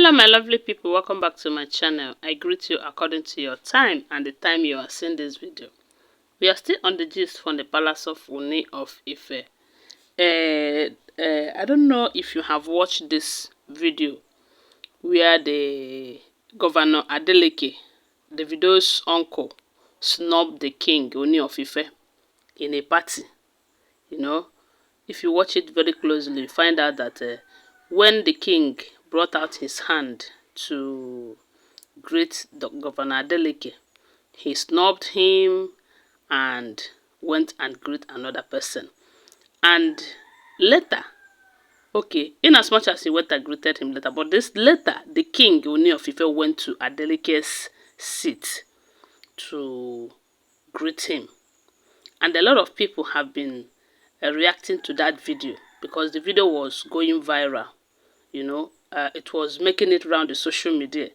Hello my lovely people, welcome back to my channel. I greet you according to your time and the time you are seeing this video. We are still on the gist from the palace of Ooni of Ife. I don't know if you have watched this video where the governor Adeleke, Davido's uncle, snubbed the king Ooni of Ife in a party. You know, if you watch it very closely, you find out that when the king brought out his hand to greet the Governor Adeleke, he snubbed him and went and greet another person. And later, okay, in as much as he went and greeted him later, but this later, the king Ooni of Ife went to Adeleke's seat to greet him. And a lot of people have been reacting to that video because the video was going viral. You know, it was making it around the social media.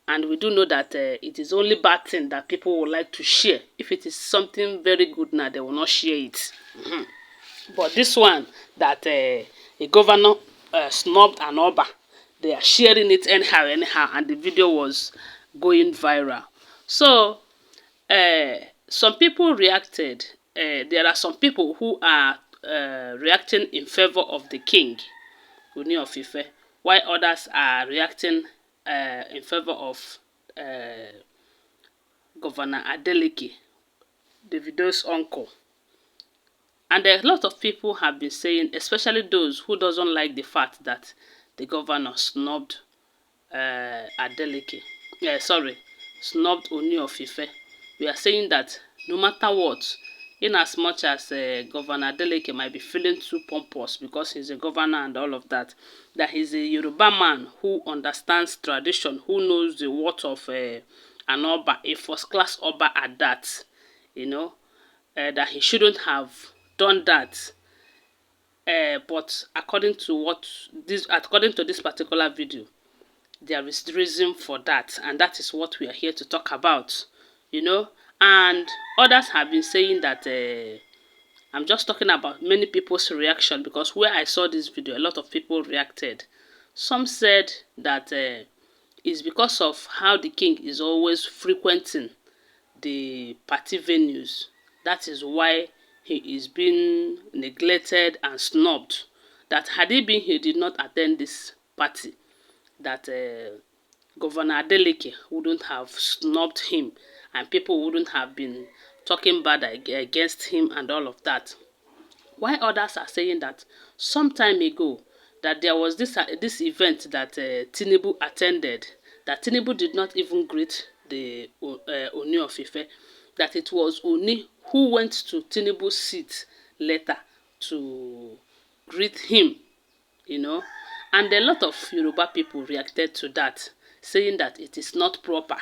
And we do know that it is only bad thing that people would like to share. If it is something very good now, they will not share it. But this one, that a governor snubbed an Oba, they are sharing it anyhow, and the video was going viral. So, some people reacted. There are some people who are reacting in favor of the king, Ooni of Ife, while others are reacting in favor of Governor Adeleke, Davido's uncle. And a lot of people have been saying, especially those who doesn't like the fact that the governor snubbed snubbed Ooni of Ife. We are saying that no matter what, in as much as Governor Adeleke might be feeling too pompous because he's a governor and all of that, that he's a Yoruba man who understands tradition, who knows the worth of an Oba, a first-class Oba at that, you know, that he shouldn't have done that. But according to this particular video, there is reason for that, and that is what we are here to talk about, you know. And others have been saying that I'm just talking about many people's reaction, because where I saw this video, a lot of people reacted. Some said that it's because of how the king is always frequenting the party venues. That is why he is being neglected and snubbed. That had he been, he did not attend this party, that Governor Adeleke wouldn't have snubbed him and people wouldn't have been talking bad against him and all of that. While others are saying that some time ago that there was this event that Tinubu attended, that Tinubu did not even greet the Ooni of Ife, that it was Ooni who went to Tinubu's seat later to greet him, you know. And a lot of Yoruba people reacted to that, saying that it is not proper,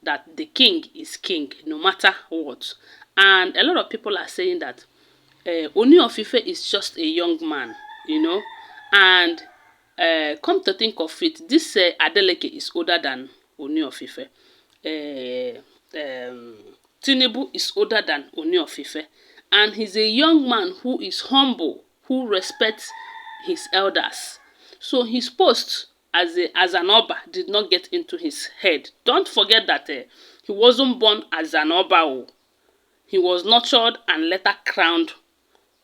that the king is king no matter what. And a lot of people are saying that Ooni of Ife is just a young man, you know. And come to think of it, this Adeleke is older than Ooni of Ife. Tinubu is older than Ooni of Ife. And he's a young man who is humble, who respects his elders. So his post as an Oba did not get into his head. Don't forget that he wasn't born as an Oba. He was nurtured and later crowned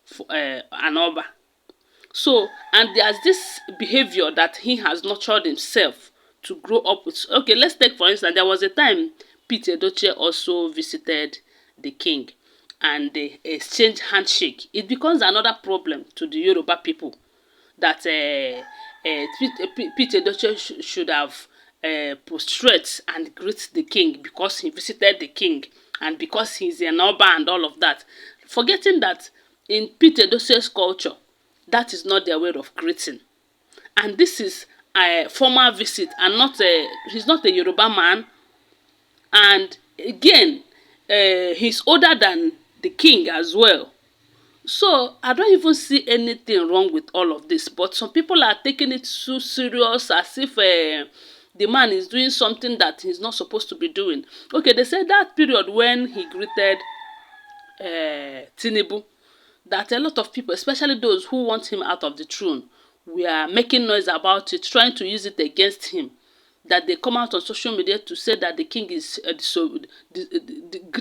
for, an Oba. So, and there's this behavior that he has nurtured himself to grow up with. Okay, let's take for instance, there was a time Pete Edochie also visited the king and they exchanged handshake. It becomes another problem to the Yoruba people that Pete Edochie should have prostrate and greet the king because he visited the king and because he's an Oba and all of that. Forgetting that in Pete Edochie's culture, that is not their way of greeting. And this is a formal visit and not he's not a Yoruba man. And again, he's older than the king as well. So I don't even see anything wrong with all of this, but some people are taking it so serious as if the man is doing something that he's not supposed to be doing. Okay, they said that period when he greeted Tinubu, that a lot of people, especially those who want him out of the throne, were making noise about it, trying to use it against him. That they come out on social media to say that the king is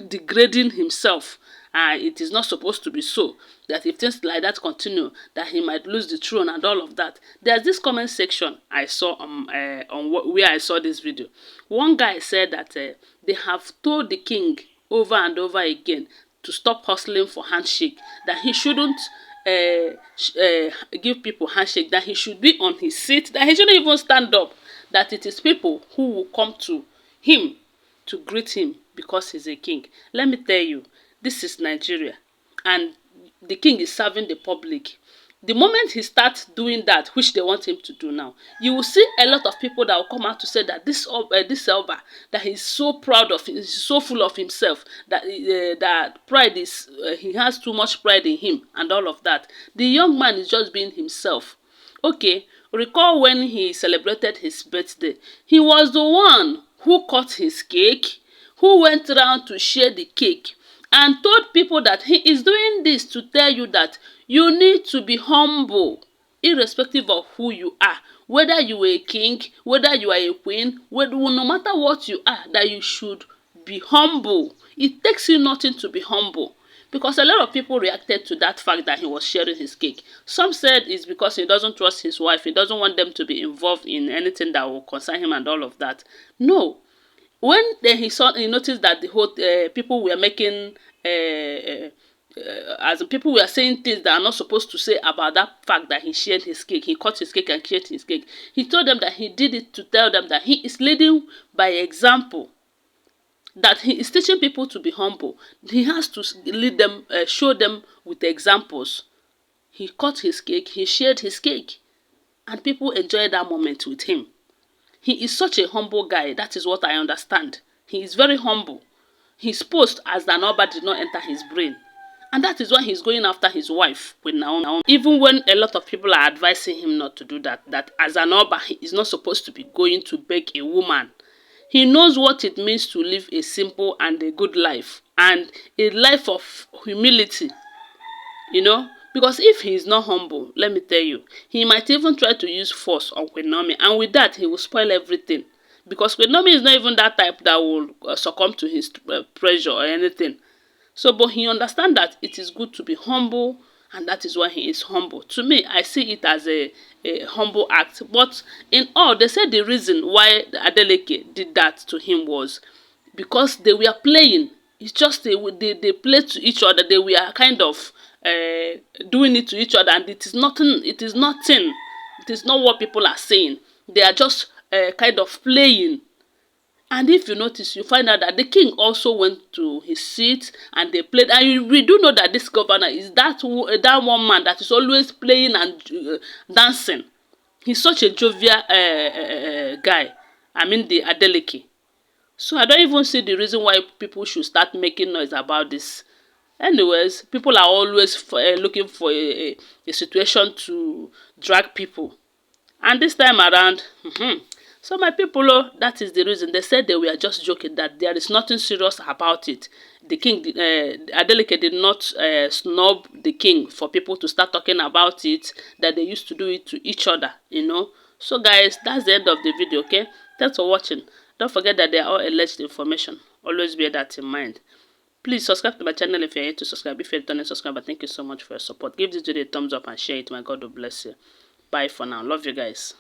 degrading himself, and it is not supposed to be so. That if things like that continue, that he might lose the throne and all of that. There's this comment section I saw where I saw this video. One guy said that they have told the king over and over again to stop hustling for handshake, that he shouldn't give people handshake, that he should be on his seat, that he shouldn't even stand up, that it is people who will come to him to greet him because he's a king. Let me tell you, this is Nigeria, and the king is serving the public. The moment he starts doing that, which they want him to do now, you will see a lot of people that will come out to say that this Elba, that he's so proud of, he's so full of himself, that that pride is, he has too much pride in him and all of that. The young man is just being himself. Okay, recall when he celebrated his birthday. He was the one who cut his cake, who went around to share the cake, and told people that he is doing this to tell you that you need to be humble, irrespective of who you are. Whether you are a king, whether you are a queen, no matter what you are, that you should be humble. It takes you nothing to be humble. Because a lot of people reacted to that fact that he was sharing his cake. Some said it's because he doesn't trust his wife. He doesn't want them to be involved in anything that will concern him and all of that. No. When he noticed that the whole people were making as people were saying things that are not supposed to say about that fact that he shared his cake, he cut his cake and shared his cake. He told them that he did it to tell them that he is leading by example, that he is teaching people to be humble. He has to lead them, show them with examples. He cut his cake, he shared his cake, and people enjoyed that moment with him. He is such a humble guy. That is what I understand. He is very humble. His post as an Oba did not enter his brain. And that is why he's going after his wife, Queen Naomi. Even when a lot of people are advising him not to do that, that as an Oba, he is not supposed to be going to beg a woman. He knows what it means to live a simple and a good life, and a life of humility, you know. Because if he is not humble, let me tell you, he might even try to use force on Queen Naomi, and with that, he will spoil everything. Because Queen Naomi is not even that type that will succumb to his pressure or anything. So, but he understands that it is good to be humble, and that is why he is humble. To me, I see it as a humble act. But in all, they said the reason why Adeleke did that to him was because they were playing. It's just they played to each other. They were kind of doing it to each other, and it is nothing. It is nothing. It is not what people are saying. They are just kind of playing. And if you notice, you find out that the king also went to his seat and they played. And we do know that this governor is that one man that is always playing and dancing. He's such a jovial guy. I mean, the Adeleke. So I don't even see the reason why people should start making noise about this. Anyways, people are always looking for a situation to drag people. And this time around, so my people, that is the reason. They said they were just joking, that there is nothing serious about it. The king, Adeleke did not snub the king for people to start talking about it, that they used to do it to each other, you know. So guys, that's the end of the video, okay? Thanks for watching. Don't forget that they are all alleged information. Always bear that in mind. Please subscribe to my channel if you're here to subscribe. If you're not a subscriber, thank you so much for your support. Give this video a thumbs up and share it. My God will bless you. Bye for now. Love you guys.